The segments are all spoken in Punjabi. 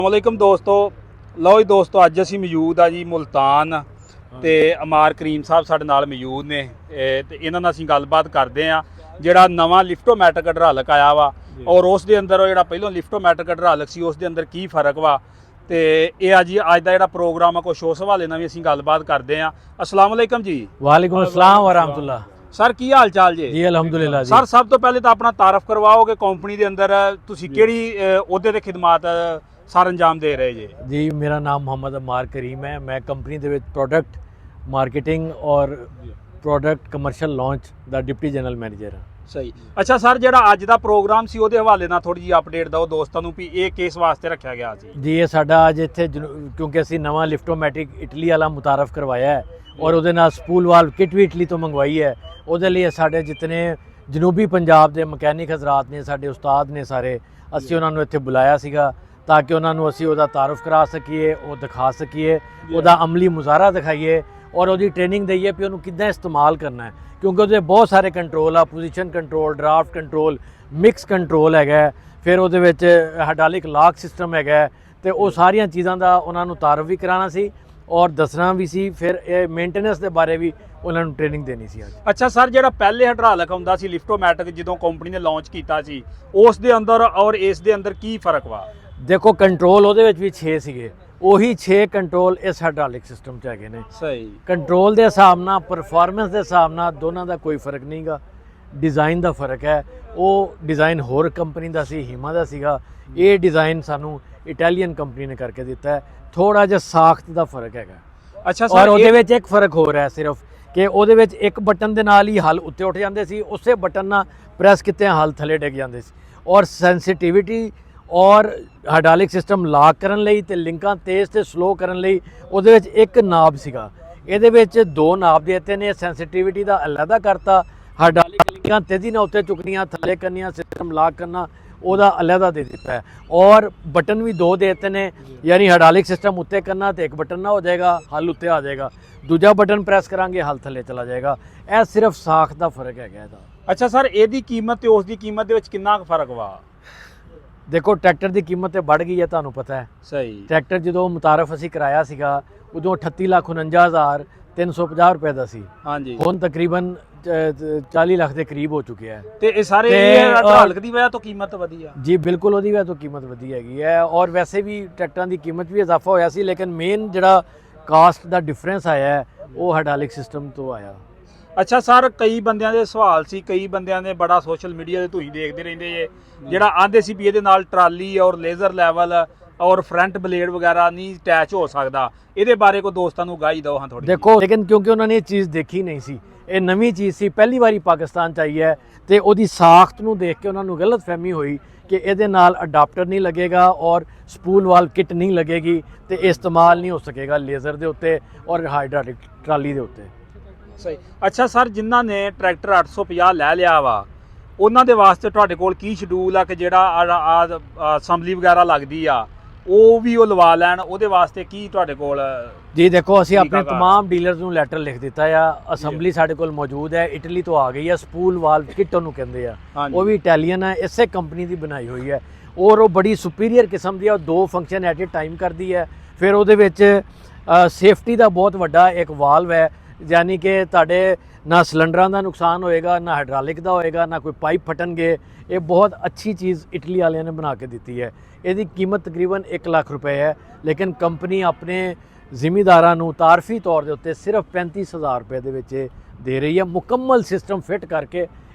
अस्सलामुअलैकुम दोस्तों। लो जी दोस्तों, अज असी मौजूद आ जी मुल्तान ते अमार करीम साहब साडे नाल मौजूद ने ते इन्हां नाल असीं गलबात करदे आ जिहड़ा नवां लिफ्टोमैटिक हाइड्रोलिक आया वा और उस दे अंदर जिहड़ा पहिलों लिफ्टोमैटिक हाइड्रोलिक सी उस दे अंदर की फर्क वा ते ये अज दा जिहड़ा प्रोग्राम आ कुछ उस हवाले नाल भी असीं गलबात करदे आ। अस्सलामुअलैकुम जी। वालेकुम अस्सलाम व रहमतुल्लाह। सर की हाल चाल जी? जी अल्हम्दुलिल्लाह जी। सर सब तो पहले तो अपना तारफ करवाओ कि कंपनी के अंदर तुसीं केड़ी ओहदे ते खिदमात सर अंजाम दे रहे जे? जी मेरा नाम मोहम्मद अमार करीम है। मैं कंपनी ਦੇ ਵਿੱਚ प्रोडक्ट मार्केटिंग और प्रोडक्ट कमर्शियल लॉन्च ਦਾ डिप्टी जनरल मैनेजर ਹਾਂ। सही। अच्छा सर, ਜਿਹੜਾ ਅੱਜ ਦਾ ਪ੍ਰੋਗਰਾਮ ਸੀ ਉਹਦੇ ਹਵਾਲੇ ਨਾਲ ਥੋੜੀ ਜੀ ਅਪਡੇਟ ਦਿਓ ਦੋਸਤਾਂ ਨੂੰ ਵੀ ਇਹ ਕਿਸ ਵਾਸਤੇ ਰੱਖਿਆ ਗਿਆ ਸੀ? ਜੀ ਇਹ ਸਾਡਾ ਅੱਜ ਇੱਥੇ ਕਿਉਂਕਿ ਅਸੀਂ ਨਵਾਂ ਲਿਫਟੋਮੈਟਿਕ ਇਟਲੀ ਵਾਲਾ ਮੁਤਾਰਫ ਕਰਵਾਇਆ ਹੈ ਔਰ ਉਹਦੇ ਨਾਲ ਸਪੂਲ ਵਾਲਵ ਕਿਟ ਵੀ ਇਟਲੀ ਤੋਂ ਮੰਗਵਾਈ ਹੈ। ਉਹਦੇ ਲਈ ਸਾਡੇ ਜਿਤਨੇ ਜਨੂਬੀ ਪੰਜਾਬ ਦੇ ਮਕੈਨਿਕ ਹਜ਼ਰਾਤ ਨੇ, ਸਾਡੇ ਉਸਤਾਦ ਨੇ ਸਾਰੇ, ਅਸੀਂ ਉਹਨਾਂ ਨੂੰ ਇੱਥੇ ਬੁਲਾਇਆ ਸੀਗਾ ਤਾਂ ਕਿ ਉਹਨਾਂ ਨੂੰ ਅਸੀਂ ਉਹਦਾ ਤਾਰਫ ਕਰਾ ਸਕੀਏ, ਉਹ ਦਿਖਾ ਸਕੀਏ, ਉਹਦਾ ਅਮਲੀ ਮੁਜ਼ਾਹਰਾ ਦਿਖਾਈਏ ਔਰ ਉਹਦੀ ਟ੍ਰੇਨਿੰਗ ਦਈਏ ਵੀ ਉਹਨੂੰ ਕਿੱਦਾਂ ਇਸਤੇਮਾਲ ਕਰਨਾ ਹੈ। ਕਿਉਂਕਿ ਉਹਦੇ ਬਹੁਤ ਸਾਰੇ ਕੰਟਰੋਲ ਆ, position control, draft control, mix control ਹੈਗਾ, ਫਿਰ ਉਹਦੇ ਵਿੱਚ ਹਾਈਡ੍ਰੋਲਿਕ ਲਾਕ ਸਿਸਟਮ ਹੈਗਾ ਤੇ ਉਹ ਸਾਰੀਆਂ ਚੀਜ਼ਾਂ ਦਾ ਉਹਨਾਂ ਨੂੰ ਤਾਰਫ ਵੀ ਕਰਾਉਣਾ ਸੀ ਔਰ ਦੱਸਣਾ ਵੀ ਸੀ। ਫਿਰ ਇਹ ਮੇਨਟੇਨੈਂਸ ਦੇ ਬਾਰੇ ਵੀ ਉਹਨਾਂ ਨੂੰ ਟ੍ਰੇਨਿੰਗ ਦੇਣੀ ਸੀ ਅੱਜ। ਅੱਛਾ ਸਰ, ਜਿਹੜਾ ਪਹਿਲੇ ਹਾਈਡ੍ਰੋਲਿਕ ਹੁੰਦਾ ਸੀ ਲਿਫਟੋਮੈਟਿਕ ਜਦੋਂ ਕੰਪਨੀ ਨੇ ਲਾਂਚ ਕੀਤਾ ਸੀ ਉਸ ਦੇ ਅੰਦਰ ਔਰ ਇਸ ਦੇ ਅੰਦਰ ਕੀ ਫਰਕ ਵਾ? ਦੇਖੋ ਕੰਟਰੋਲ ਉਹਦੇ ਵਿੱਚ ਵੀ 6 ਸੀਗੇ, ਉਹੀ 6 ਕੰਟਰੋਲ ਇਸ ਹਾਈਡ੍ਰੋਲਿਕ ਸਿਸਟਮ 'ਚ ਹੈਗੇ ਨੇ। ਸਹੀ। ਕੰਟਰੋਲ ਦੇ ਹਿਸਾਬ ਨਾਲ, ਪਰਫਾਰਮੈਂਸ ਦੇ ਹਿਸਾਬ ਨਾਲ ਦੋਨਾਂ ਦਾ ਕੋਈ ਫਰਕ ਨਹੀਂਗਾ। ਡਿਜ਼ਾਈਨ ਦਾ ਫਰਕ ਹੈ। ਉਹ ਡਿਜ਼ਾਈਨ ਹੋਰ ਕੰਪਨੀ ਦਾ ਸੀ, ਹੀਮਾ ਦਾ ਸੀਗਾ। ਇਹ ਡਿਜ਼ਾਈਨ ਸਾਨੂੰ ਇਟਾਲੀਅਨ ਕੰਪਨੀ ਨੇ ਕਰਕੇ ਦਿੱਤਾ ਹੈ। ਥੋੜਾ ਜਿਹਾ ਸਾਖਤ ਦਾ ਫਰਕ ਹੈਗਾ। ਅੱਛਾ ਸਰ, ਔਰ ਉਹਦੇ ਵਿੱਚ ਇੱਕ ਫਰਕ ਹੋਰ ਹੈ ਸਿਰਫ ਕਿ ਉਹਦੇ ਵਿੱਚ ਇੱਕ ਬਟਨ ਦੇ ਨਾਲ ਹੀ ਹਲ ਉੱਤੇ ਉੱਠ ਜਾਂਦੇ ਸੀ, ਉਸੇ ਬਟਨ ਨਾਲ ਪ੍ਰੈਸ ਕੀਤੇ ਹਲ ਥੱਲੇ ਡਿੱਗ ਜਾਂਦੇ ਸੀ। ਔਰ ਸੈਂਸਿਟੀਵਿਟੀ ਔਰ ਹਾਈਡ੍ਰੋਲਿਕ ਸਿਸਟਮ ਲਾਕ ਕਰਨ ਲਈ ਤੇ ਲਿੰਕਾਂ ਤੇਜ਼ ਤੇ ਸਲੋ ਕਰਨ ਲਈ ਉਹਦੇ ਵਿੱਚ ਇੱਕ ਨਾਬ ਸੀਗਾ। ਇਹਦੇ ਵਿੱਚ 2 ਨਾਬ ਦੇ ਦਿੱਤੇ ਨੇ। ਸੈਂਸਿਟੀਵਿਟੀ ਦਾ ਅਲੱਗਾ ਕਰਤਾ, ਹਾਈਡ੍ਰੋਲਿਕ ਲਿੰਕਾਂ ਤੇਜ਼ੀ ਨਾਲ ਉੱਤੇ ਚੁੱਕਣੀਆਂ, ਥੱਲੇ ਕਰਨੀਆਂ, ਸਿਸਟਮ ਲਾਕ ਕਰਨਾ ਉਹਦਾ ਅਲੱਗਾ ਦੇ ਦਿੱਤਾ ਹੈ। ਔਰ ਬਟਨ ਵੀ 2 ਦੇ ਦਿੱਤੇ ਨੇ, ਯਾਨੀ ਹਾਈਡ੍ਰੋਲਿਕ ਸਿਸਟਮ ਉੱਤੇ ਕਰਨਾ ਤੇ ਇੱਕ ਬਟਨ ਨਾਲ ਹੋ ਜਾਏਗਾ, ਹਲ ਉੱਤੇ ਆ ਜਾਏਗਾ। ਦੂਜਾ ਬਟਨ ਪ੍ਰੈਸ ਕਰਾਂਗੇ, ਹਲ ਥੱਲੇ ਚਲਾ ਜਾਏਗਾ। ਇਹ ਸਿਰਫ ਸਾਖ ਦਾ ਫਰਕ ਹੈਗਾ ਇਹਦਾ। ਅੱਛਾ ਸਰ, ਇਹਦੀ ਕੀਮਤ ਤੇ ਉਸ ਦੀ ਕੀਮਤ ਦੇ ਵਿੱਚ ਕਿੰਨਾ ਕੁ ਫਰਕ ਵਾ? ਦੇਖੋ ਟਰੈਕਟਰ ਦੀ ਕੀਮਤ ਤੇ ਵੱਧ ਗਈ ਹੈ, ਤੁਹਾਨੂੰ ਪਤਾ ਹੈ। ਸਹੀ। ਟਰੈਕਟਰ ਜਦੋਂ ਮੁਤਾਰਫ ਅਸੀਂ ਕਰਾਇਆ ਸੀਗਾ ਉਦੋਂ 38,49,350 ਰੁਪਏ ਦਾ ਸੀ। ਹਾਂਜੀ। ਹੁਣ ਤਕਰੀਬਨ 40 ਲੱਖ ਦੇ ਕਰੀਬ ਹੋ ਚੁੱਕਿਆ ਹੈ। ਤੇ ਇਹ ਸਾਰੇ ਹਾਈਡ੍ਰੋਲਿਕ ਦੀ ਵਜ੍ਹਾ ਤੋਂ ਕੀਮਤ ਵਧੀ ਆ? ਜੀ ਬਿਲਕੁਲ, ਉਹਦੀ ਵਜ੍ਹਾ ਤੋਂ ਕੀਮਤ ਵਧੀ ਹੈਗੀ ਹੈ। ਔਰ ਵੈਸੇ ਵੀ ਟਰੈਕਟਰਾਂ ਦੀ ਕੀਮਤ ਵੀ ਇਜ਼ਾਫਾ ਹੋਇਆ ਸੀ, ਲੇਕਿਨ ਮੇਨ ਜਿਹੜਾ ਕਾਸਟ ਦਾ ਡਿਫਰੈਂਸ ਆਇਆ ਹੈ ਉਹ ਹਾਈਡ੍ਰੋਲਿਕ ਸਿਸਟਮ ਤੋਂ ਆਇਆ। ਅੱਛਾ ਸਰ, ਕਈ ਬੰਦਿਆਂ ਦੇ ਸਵਾਲ ਸੀ, ਕਈ ਬੰਦਿਆਂ ਨੇ ਬੜਾ ਸੋਸ਼ਲ ਮੀਡੀਆ ਤੇ ਤੁਸੀਂ ਦੇਖਦੇ ਰਹਿੰਦੇ ਜੇ, ਜਿਹੜਾ ਆਂਦੇ ਸੀ ਵੀ ਇਹਦੇ ਨਾਲ ਟਰਾਲੀ ਔਰ ਲੇਜ਼ਰ ਲੈਵਲ ਔਰ ਫਰੰਟ ਬਲੇਡ ਵਗੈਰਾ ਨਹੀਂ ਅਟੈਚ ਹੋ ਸਕਦਾ। ਇਹਦੇ ਬਾਰੇ ਕੋਈ ਦੋਸਤਾਂ ਨੂੰ ਗਾਈ ਦਿਓ ਹਾਂ ਥੋੜੀ। ਦੇਖੋ ਲੇਕਿਨ ਕਿਉਂਕਿ ਉਹਨਾਂ ਨੇ ਇਹ ਚੀਜ਼ ਦੇਖੀ ਨਹੀਂ ਸੀ, ਇਹ ਨਵੀਂ ਚੀਜ਼ ਸੀ, ਪਹਿਲੀ ਵਾਰੀ ਪਾਕਿਸਤਾਨ 'ਚ ਆਈ ਹੈ ਤੇ ਉਹਦੀ ਸਾਖਤ ਨੂੰ ਦੇਖ ਕੇ ਉਹਨਾਂ ਨੂੰ ਗਲਤਫਹਿਮੀ ਹੋਈ ਕਿ ਇਹਦੇ ਨਾਲ ਅਡਾਪਟਰ ਨਹੀਂ ਲੱਗੇਗਾ ਔਰ ਸਪੂਲ ਵਾਲ ਕਿਟ ਨਹੀਂ ਲੱਗੇਗੀ ਤੇ ਇਸਤੇਮਾਲ ਨਹੀਂ ਹੋ ਸਕੇਗਾ ਲੇਜ਼ਰ ਦੇ ਉੱਤੇ ਔਰ ਹਾਈਡ੍ਰੋਲਿਕ ਟਰਾਲੀ ਦੇ ਉੱਤੇ। ਸਹੀ। ਅੱਛਾ ਸਰ, ਜਿਨ੍ਹਾਂ ਨੇ ਟਰੈਕਟਰ 850 ਲੈ ਲਿਆ ਵਾ ਉਹਨਾਂ ਦੇ ਵਾਸਤੇ ਤੁਹਾਡੇ ਕੋਲ ਕੀ ਸ਼ਡਿਊਲ ਆ ਕਿ ਜਿਹੜਾ ਅਸੈਂਬਲੀ ਵਗੈਰਾ ਲੱਗਦੀ ਆ ਉਹ ਵੀ ਉਹ ਲਵਾ ਲੈਣ, ਉਹਦੇ ਵਾਸਤੇ ਕੀ ਤੁਹਾਡੇ ਕੋਲ? ਜੀ ਦੇਖੋ ਅਸੀਂ ਆਪਣੇ तमाम ਡੀਲਰਸ ਨੂੰ ਲੈਟਰ ਲਿਖ ਦਿੱਤਾ ਆ। ਅਸੈਂਬਲੀ ਸਾਡੇ ਕੋਲ ਮੌਜੂਦ ਹੈ, ਇਟਲੀ ਤੋਂ ਆ ਗਈ ਹੈ। ਸਪੂਲ ਵਾਲਵ ਕਿਟ ਉਹਨੂੰ ਕਹਿੰਦੇ ਆ, ਉਹ ਵੀ ਇਟਾਲੀਅਨ ਹੈ, ਇਸੇ ਕੰਪਨੀ ਦੀ ਬਣਾਈ ਹੋਈ ਹੈ ਔਰ ਉਹ ਬੜੀ ਸੁਪੀਰੀਅਰ ਕਿਸਮ ਦੀ ਹੈ। 2 ਫੰਕਸ਼ਨ ਐਟ ਏ ਟਾਈਮ ਕਰਦੀ ਹੈ। ਫਿਰ ਉਹਦੇ ਵਿੱਚ ਸੇਫਟੀ ਦਾ ਬਹੁਤ ਵੱਡਾ ਇੱਕ ਵਾਲਵ ਹੈ, ਯਾਨੀ ਕਿ ਤੁਹਾਡੇ ਨਾ ਸਿਲੰਡਰਾਂ ਦਾ ਨੁਕਸਾਨ ਹੋਏਗਾ, ਨਾ ਹਾਈਡ੍ਰੋਲਿਕ ਦਾ ਹੋਏਗਾ, ਨਾ ਕੋਈ ਪਾਈਪ ਫਟਣਗੇ। ਇਹ ਬਹੁਤ ਅੱਛੀ ਚੀਜ਼ ਇਟਲੀ ਵਾਲਿਆਂ ਨੇ ਬਣਾ ਕੇ ਦਿੱਤੀ ਹੈ। ਇਹਦੀ ਕੀਮਤ ਤਕਰੀਬਨ 1 ਲੱਖ ਰੁਪਏ ਹੈ, ਲੇਕਿਨ ਕੰਪਨੀ ਆਪਣੇ ਜ਼ਿਮੀਦਾਰਾਂ ਨੂੰ ਤਾਰਫੀ ਤੌਰ ਦੇ ਉੱਤੇ ਸਿਰਫ 35,000 ਰੁਪਏ ਦੇ ਵਿੱਚ ਦੇ ਰਹੀ ਹੈ, ਮੁਕੰਮਲ ਸਿਸਟਮ ਫਿੱਟ ਕਰਕੇ,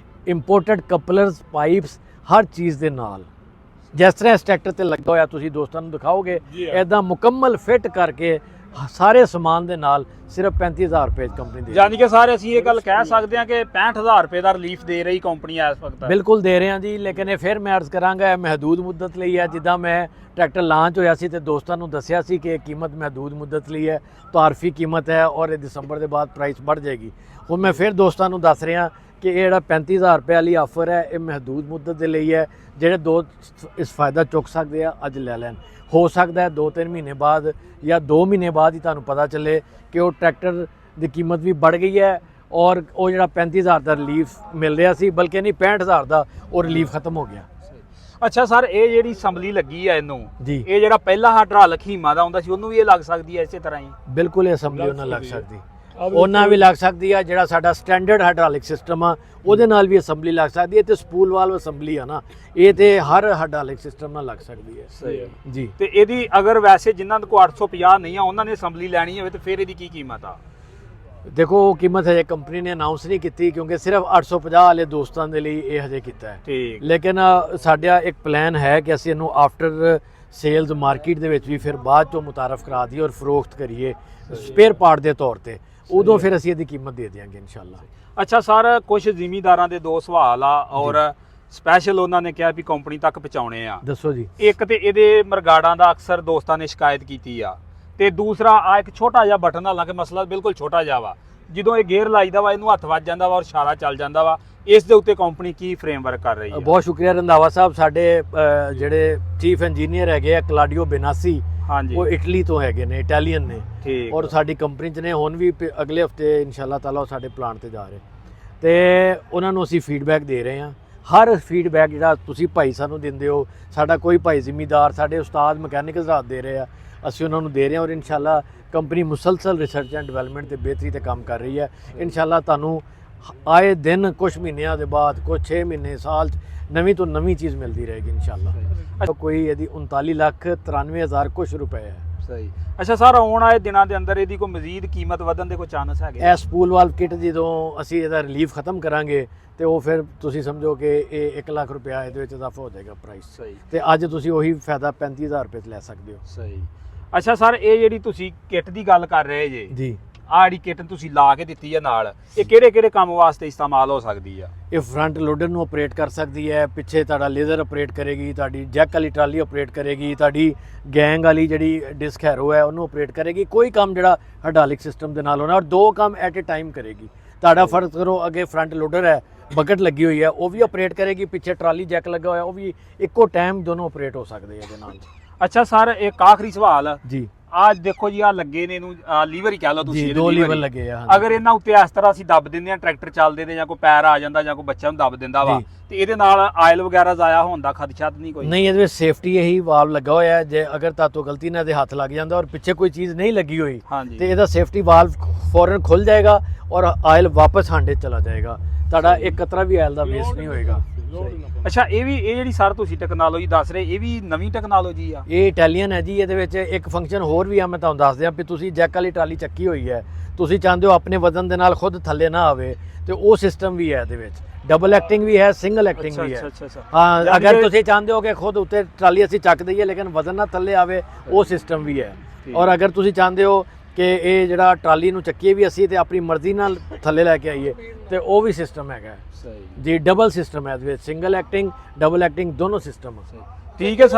ਇੰਪੋਰਟਡ ਕਪਲਰਸ, ਪਾਈਪਸ, ਹਰ ਚੀਜ਼ ਦੇ ਨਾਲ। ਜਿਸ ਤਰ੍ਹਾਂ ਇਸ ਟਰੈਕਟਰ ਤੇ ਲੱਗਾ ਹੋਇਆ ਤੁਸੀਂ ਦੋਸਤਾਂ ਨੂੰ ਦਿਖਾਓਗੇ, ਇੱਦਾਂ ਮੁਕੰਮਲ ਫਿੱਟ ਕਰਕੇ ਸਾਰੇ ਸਮਾਨ ਦੇ ਨਾਲ ਸਿਰਫ 35,000 ਰੁਪਏ ਕੰਪਨੀ ਦੇ। ਯਾਨੀ ਕਿ ਸਾਰੇ ਅਸੀਂ ਇਹ ਗੱਲ ਕਹਿ ਸਕਦੇ ਹਾਂ ਕਿ 65,000 ਰੁਪਏ ਦਾ ਰਿਲੀਫ ਦੇ ਰਹੀ ਕੰਪਨੀ ਇਸ ਵਕਤ? ਬਿਲਕੁਲ ਦੇ ਰਹੇ ਹਾਂ ਜੀ, ਲੇਕਿਨ ਇਹ ਫਿਰ ਮੈਂ ਅਰਜ਼ ਕਰਾਂਗਾ ਇਹ ਮਹਦੂਦ ਮੁੱਦਤ ਲਈ ਹੈ। ਜਿੱਦਾਂ ਮੈਂ ਟਰੈਕਟਰ ਲਾਂਚ ਹੋਇਆ ਸੀ ਤੇ ਦੋਸਤਾਂ ਨੂੰ ਦੱਸਿਆ ਸੀ ਕਿ ਇਹ ਕੀਮਤ ਮਹਦੂਦ ਮੁੱਦਤ ਲਈ ਹੈ, ਤਾਰਫੀ ਕੀਮਤ ਹੈ ਔਰ ਇਹ ਦਸੰਬਰ ਦੇ ਬਾਅਦ ਪ੍ਰਾਈਸ बढ़ ਜਾਏਗੀ। ਹੁਣ ਮੈਂ ਫਿਰ ਦੋਸਤਾਂ ਨੂੰ ਦੱਸ ਰਿਹਾ ਕਿ ਇਹ ਜਿਹੜਾ 35,000 ਰੁਪਏ ਵਾਲੀ ਆਫਰ ਹੈ ਇਹ ਮਹਦੂਦ ਮੁੱਦਤ ਦੇ ਲਈ ਹੈ। ਜਿਹੜੇ ਇਸ ਫਾਇਦਾ ਚੁੱਕ ਸਕਦੇ ਆ ਅੱਜ ਲੈ ਲੈਣ। ਹੋ ਸਕਦਾ ਹੈ 2-3 ਮਹੀਨੇ ਬਾਅਦ ਜਾਂ 2 ਮਹੀਨੇ ਬਾਅਦ ਹੀ ਤੁਹਾਨੂੰ ਪਤਾ ਚੱਲੇ ਕਿ ਉਹ ਟਰੈਕਟਰ ਦੀ ਕੀਮਤ ਵੀ बढ़ ਗਈ ਹੈ ਔਰ ਉਹ ਜਿਹੜਾ 35,000 ਦਾ ਰਿਲੀਫ ਮਿਲ ਰਿਹਾ ਸੀ, ਬਲਕਿ ਨਹੀਂ 65,000 ਦਾ ਉਹ ਰਿਲੀਫ ਖਤਮ ਹੋ ਗਿਆ। ਅੱਛਾ ਸਰ, ਇਹ ਜਿਹੜੀ ਅਸੈਂਬਲੀ ਲੱਗੀ ਆ ਇਹਨੂੰ, ਜੀ ਇਹ ਜਿਹੜਾ ਪਹਿਲਾ ਹਾਈਡ੍ਰੋਲਿਕ ਹੀਮਾ ਦਾ ਹੁੰਦਾ ਸੀ ਉਹਨੂੰ ਵੀ ਇਹ ਲੱਗ ਸਕਦੀ ਹੈ ਇਸੇ ਤਰ੍ਹਾਂ ਹੀ? ਬਿਲਕੁਲ ਇਹ ਅਸੈਂਬਲੀ ਉਹਨਾਂ ਲੱਗ ਸਕਦੀ, ਉਹਨਾਂ ਵੀ ਲੱਗ ਸਕਦੀ ਆ। ਜਿਹੜਾ ਸਾਡਾ ਸਟੈਂਡਰਡ ਹਾਈਡ੍ਰੋਲਿਕ ਸਿਸਟਮ ਆ ਉਹਦੇ ਨਾਲ ਵੀ ਅਸੈਂਬਲੀ ਲੱਗ ਸਕਦੀ ਹੈ, ਤੇ ਸਪੂਲ ਵਾਲਵ ਅਸੈਂਬਲੀ ਆ ਨਾ, ਇਹ ਤੇ ਹਰ ਹਾਈਡ੍ਰੋਲਿਕ ਸਿਸਟਮ ਨਾਲ ਲੱਗ ਸਕਦੀ ਹੈ। ਸਹੀ ਜੀ। ਤੇ ਇਹਦੀ ਅਗਰ ਵੈਸੇ ਜਿਨ੍ਹਾਂ ਕੋਲ 850 ਨਹੀਂ ਆ ਉਹਨਾਂ ਨੇ ਅਸੈਂਬਲੀ ਲੈਣੀ ਹੋਵੇ ਤੇ ਫਿਰ ਇਹਦੀ ਕੀ ਕੀਮਤ ਆ? ਦੇਖੋ ਕੀਮਤ ਹਜੇ ਕੰਪਨੀ ਨੇ ਅਨਾਉਂਸ ਨਹੀਂ ਕੀਤੀ, ਕਿਉਂਕਿ ਸਿਰਫ 850 ਵਾਲੇ ਦੋਸਤਾਂ ਦੇ ਲਈ ਇਹ ਹਜੇ ਕੀਤਾ ਹੈ। ਠੀਕ। ਲੇਕਿਨ ਸਾਡਾ ਇੱਕ ਪਲਾਨ ਹੈ ਕਿ ਅਸੀਂ ਇਹਨੂੰ ਆਫਟਰ ਸੇਲਜ਼ ਮਾਰਕੀਟ ਦੇ ਵਿੱਚ ਵੀ ਫਿਰ ਬਾਅਦ ਚੋਂ ਮੁਤਾਰਫ ਕਰਾ ਦਈਏ ਔਰ ਫਰੋਖਤ ਕਰੀਏ ਸਪੇਅਰ ਪਾਰਟ ਦੇ ਤੌਰ ਤੇ, ਉਦੋਂ ਫਿਰ ਅਸੀਂ ਇਹਦੀ ਕੀਮਤ ਦੇ ਦਿਆਂਗੇ ਇਨਸ਼ਾਅੱਲਾ। ਅੱਛਾ ਸਰ, ਕੁਝ ਜ਼ਿਮੀਂਦਾਰਾਂ ਦੇ ਦੋ ਸਵਾਲ ਆ ਔਰ ਸਪੈਸ਼ਲ ਉਹਨਾਂ ਨੇ ਕਿਹਾ ਵੀ ਕੰਪਨੀ ਤੱਕ ਪਹੁੰਚਾਉਣੇ ਆ। ਦੱਸੋ ਜੀ। ਇੱਕ ਤੇ ਇਹਦੇ ਮਰਗਾੜਾਂ ਦਾ ਅਕਸਰ ਦੋਸਤਾਂ ਨੇ ਸ਼ਿਕਾਇਤ ਕੀਤੀ ਆ, ਤੇ ਦੂਸਰਾ ਆ ਇੱਕ ਛੋਟਾ ਜਿਹਾ ਬਟਨ, ਹਾਲਾਂਕਿ ਮਸਲਾ ਬਿਲਕੁਲ ਛੋਟਾ ਜਿਹਾ ਵਾ, ਜਦੋਂ ਇਹ ਗੇਅਰ ਲਾਈਦਾ ਵਾ ਇਹਨੂੰ ਹੱਥ ਵੱਜ ਜਾਂਦਾ ਵਾ ਔਰ ਇਸ਼ਾਰਾ ਚੱਲ ਜਾਂਦਾ ਵਾ, ਇਸ ਦੇ ਉੱਤੇ ਕੰਪਨੀ ਕੀ ਫਰੇਮਵਰਕ ਕਰ ਰਹੀ ਹੈ? ਬਹੁਤ ਸ਼ੁਕਰੀਆ ਰੰਧਾਵਾ ਸਾਹਿਬ, ਸਾਡੇ ਜਿਹੜੇ ਚੀਫ ਇੰਜੀਨੀਅਰ ਹੈਗੇ ਆ ਕਲਾਡੀਓ ਬੇਨਾਸੀ, ਹਾਂਜੀ, ਉਹ ਇਟਲੀ ਤੋਂ ਹੈਗੇ ਨੇ, ਇਟਾਲੀਅਨ ਨੇ, ਠੀਕ, ਔਰ ਸਾਡੀ ਕੰਪਨੀ 'ਚ ਨੇ, ਹੁਣ ਵੀ ਅਗਲੇ ਹਫਤੇ ਇਨਸ਼ਾਅੱਲਾ ਤਾਲਾ ਉਹ ਸਾਡੇ ਪਲਾਂਟ ਤੇ ਜਾ ਰਹੇ, ਤੇ ਉਹਨਾਂ ਨੂੰ ਅਸੀਂ ਫੀਡਬੈਕ ਦੇ ਰਹੇ ਹਾਂ। ਹਰ ਫੀਡਬੈਕ ਜਿਹੜਾ ਤੁਸੀਂ ਭਾਈ ਸਾਨੂੰ ਦਿੰਦੇ ਹੋ, ਸਾਡਾ ਕੋਈ ਭਾਈ ਜ਼ਿਮੀਦਾਰ, ਸਾਡੇ ਉਸਤਾਦ ਮਕੈਨਿਕ ਹਜ਼ਰਾਤ ਦੇ ਰਹੇ ਆ, ਅਸੀਂ ਉਹਨਾਂ ਨੂੰ ਦੇ ਰਹੇ ਹਾਂ, ਔਰ ਇਨਸ਼ਾਅੱਲਾ ਕੰਪਨੀ ਮੁਸਲਸਲ ਰਿਸਰਚ ਐਂਡ ਡਿਵੈਲਪਮੈਂਟ ਤੇ ਬਿਹਤਰੀ ਤੇ ਕੰਮ ਕਰ ਰਹੀ ਹੈ। ਇਨਸ਼ਾਅੱਲਾ ਤੁਹਾਨੂੰ ਆਏ ਦਿਨ ਕੁਝ ਮਹੀਨਿਆਂ ਦੇ ਬਾਅਦ, ਕੁਝ 6 ਮਹੀਨੇ, ਸਾਲ 'ਚ ਨਵੀਂ ਤੋਂ ਨਵੀਂ ਚੀਜ਼ ਮਿਲਦੀ ਰਹੇਗੀ ਇਨਸ਼ਾਅੱਲਾ। ਕੋਈ ਇਹਦੀ 39,93,000 ਕੁਛ ਰੁਪਏ ਹੈ। ਸਹੀ। ਅੱਛਾ ਸਰ, ਆਉਣ ਵਾਲੇ ਦਿਨਾਂ ਦੇ ਅੰਦਰ ਇਹਦੀ ਕੋਈ ਮਜ਼ੀਦ ਕੀਮਤ ਵਧਣ ਦੇ ਕੋਈ ਚਾਂਸ ਹੈਗੇ? ਇਹ ਸਪੂਲ ਵਾਲਵ ਕਿਟ ਜਦੋਂ ਅਸੀਂ ਇਹਦਾ ਰਿਲੀਫ ਖਤਮ ਕਰਾਂਗੇ ਤੇ ਉਹ ਫਿਰ ਤੁਸੀਂ ਸਮਝੋ ਕਿ ਇਹ 1 ਲੱਖ ਰੁਪਇਆ ਇਹਦੇ ਵਿੱਚ ਇਜ਼ਾਫਾ ਹੋ ਜਾਏਗਾ ਪ੍ਰਾਈਸ। ਸਹੀ। ਤੇ ਅੱਜ ਤੁਸੀਂ ਉਹੀ ਫਾਇਦਾ 35,000 ਰੁਪਏ 'ਚ ਲੈ ਸਕਦੇ ਹੋ। ਸਹੀ। ਅੱਛਾ ਸਰ, ਇਹ ਜਿਹੜੀ ਤੁਸੀਂ ਕਿੱਟ ਦੀ ਗੱਲ ਕਰ ਰਹੇ ਜੇ, ਜੀ, ਆਹ ਜਿਹੜੀ ਕਿੱਟ ਤੁਸੀਂ ਲਾ ਕੇ ਦਿੱਤੀ ਹੈ ਨਾਲ, ਇਹ ਕਿਹੜੇ ਕਿਹੜੇ ਕੰਮ ਵਾਸਤੇ ਇਸਤੇਮਾਲ ਹੋ ਸਕਦੀ ਆ? ਇਹ ਫਰੰਟ ਲੋਡਰ ਨੂੰ ਆਪਰੇਟ ਕਰ ਸਕਦੀ ਹੈ, ਪਿੱਛੇ ਤੁਹਾਡਾ ਲੇਜ਼ਰ ਆਪਰੇਟ ਕਰੇਗੀ, ਤੁਹਾਡੀ ਜੈਕ ਵਾਲੀ ਟਰਾਲੀ ਆਪਰੇਟ ਕਰੇਗੀ, ਤੁਹਾਡੀ ਗੈਂਗ ਵਾਲੀ ਜਿਹੜੀ ਡਿਸਕ ਹੈਰੋ ਹੈ ਉਹਨੂੰ ਆਪਰੇਟ ਕਰੇਗੀ। ਕੋਈ ਕੰਮ ਜਿਹੜਾ ਹਾਈਡ੍ਰੋਲਿਕ ਸਿਸਟਮ ਦੇ ਨਾਲ ਹੋਣਾ, ਔਰ 2 ਕੰਮ ਐਟ ਅ ਟਾਈਮ ਕਰੇਗੀ। ਤੁਹਾਡਾ ਫਰਜ਼ ਕਰੋ ਅੱਗੇ ਫਰੰਟ ਲੋਡਰ ਹੈ, ਬਕਟ ਲੱਗੀ ਹੋਈ ਹੈ, ਉਹ ਵੀ ਆਪਰੇਟ ਕਰੇਗੀ, ਪਿੱਛੇ ਟਰਾਲੀ ਜੈਕ ਲੱਗਾ ਹੋਇਆ ਉਹ ਵੀ ਇੱਕੋ ਟਾਈਮ ਦੋਨੋਂ ਆਪਰੇਟ ਹੋ ਸਕਦੇ ਆ ਇਹਦੇ ਨਾਲ। ਅੱਛਾ ਸਰ, ਇੱਕ ਆਖਰੀ ਸਵਾਲ ਜੀ। ਅੱਜ ਦੇਖੋ ਜੀ, ਆ ਲੱਗੇ ਨੇ ਇਹਨੂੰ ਲੀਵਰ ਹੀ ਕਹਿ ਲਓ ਤੁਸੀਂ, ਜੀ, 2 ਲੀਵਰ ਲੱਗੇ ਆ। ਅਗਰ ਇਹਨਾਂ ਉੱਤੇ ਇਸ ਤਰ੍ਹਾਂ ਅਸੀਂ ਦੱਬ ਦਿੰਦੇ ਆ, ਟਰੈਕਟਰ ਚੱਲਦੇ ਨੇ ਜਾਂ ਕੋਈ ਪੈਰ ਆ ਜਾਂਦਾ ਜਾਂ ਕੋਈ ਬੱਚਾ ਨੂੰ ਦੱਬ ਦਿੰਦਾ ਵਾ, ਤੇ ਇਹਦੇ ਨਾਲ ਆਇਲ ਵਗੈਰਾ ਜ਼ਾਇਆ ਹੋਣ ਦਾ ਖਦਸ਼ਾ ਨਹੀਂ ਕੋਈ? ਨਹੀਂ, ਇਹਦੇ ਵਿੱਚ ਸੇਫਟੀ ਇਹੀ ਵਾਲਵ ਲੱਗਾ ਹੋਇਆ ਹੈ, ਜੇ ਅਗਰ ਤਾਤੋਂ ਗਲਤੀ ਨਾਲ ਇਹਦੇ ਹੱਥ ਲੱਗ ਜਾਂਦਾ ਔਰ ਪਿੱਛੇ ਕੋਈ ਚੀਜ਼ ਨਹੀਂ ਲੱਗੀ ਹੋਈ ਤੇ ਇਹਦਾ ਸੇਫਟੀ ਵਾਲਵ ਫੌਰਨ ਖੁੱਲ ਜਾਏਗਾ ਔਰ ਆਇਲ ਵਾਪਸ ਹਾਂਡੇ ਚਲਾ ਜਾਏਗਾ, ਤੁਹਾਡਾ ਇੱਕ ਕਤਰਾ ਵੀ ਆਇਲ ਦਾ ਵੇਸਟ ਨਹੀਂ ਹੋਏਗਾ। ਅੱਛਾ, ਇਹ ਜਿਹੜੀ ਸਰ ਤੁਸੀਂ ਟੈਕਨੋਲੋਜੀ ਦੱਸ ਰਹੇ, ਇਹ ਵੀ ਨਵੀਂ ਟੈਕਨੋਲੋਜੀ ਆ? ਇਹ ਇਟਾਲੀਅਨ ਹੈ ਜੀ। ਇਹਦੇ ਵਿੱਚ ਇੱਕ ਫੰਕਸ਼ਨ ਹੋਰ ਵੀ ਆ, ਮੈਂ ਤੁਹਾਨੂੰ ਦੱਸ ਦਿਆਂ ਵੀ ਤੁਸੀਂ ਜੈਕ ਵਾਲੀ ਟਰਾਲੀ ਚੱਕੀ ਹੋਈ ਹੈ, ਤੁਸੀਂ ਚਾਹੁੰਦੇ ਹੋ ਆਪਣੇ ਵਜ਼ਨ ਦੇ ਨਾਲ ਖੁਦ ਥੱਲੇ ਨਾ ਆਵੇ, ਤੇ ਉਹ ਸਿਸਟਮ ਵੀ ਹੈ ਇਹਦੇ ਵਿੱਚ। ਡਬਲ ਐਕਟਿੰਗ ਵੀ ਹੈ, ਸਿੰਗਲ ਐਕਟਿੰਗ ਵੀ ਹੈ। ਹਾਂ, ਅਗਰ ਤੁਸੀਂ ਚਾਹੁੰਦੇ ਹੋ ਕਿ ਖੁਦ ਉੱਤੇ ਟਰਾਲੀ ਅਸੀਂ ਚੱਕ ਦਈਏ ਲੇਕਿਨ ਵਜ਼ਨ ਨਾ ਥੱਲੇ ਆਵੇ, ਉਹ ਸਿਸਟਮ ਵੀ ਹੈ। ਔਰ ਅਗਰ ਤੁਸੀਂ ਚਾਹੁੰਦੇ ਹੋ ਕਿ ਇਹ ਜਿਹੜਾ ਟਰਾਲੀ ਨੂੰ ਚੱਕੀਏ ਵੀ ਅਸੀਂ ਤੇ ਆਪਣੀ ਮਰਜ਼ੀ ਨਾਲ ਥੱਲੇ ਲੈ ਕੇ ਆਈਏ, ਤੇ ਉਹ ਵੀ ਸਿਸਟਮ ਹੈਗਾ ਜੀ। ਡਬਲ ਸਿਸਟਮ ਹੈ ਇਹਦੇ ਵਿੱਚ, ਸਿੰਗਲ ਐਕਟਿੰਗ, ਡਬਲ ਐਕਟਿੰਗ ਦੋਨੋਂ ਸਿਸਟਮ। ਠੀਕ ਹੈ ਸਰ।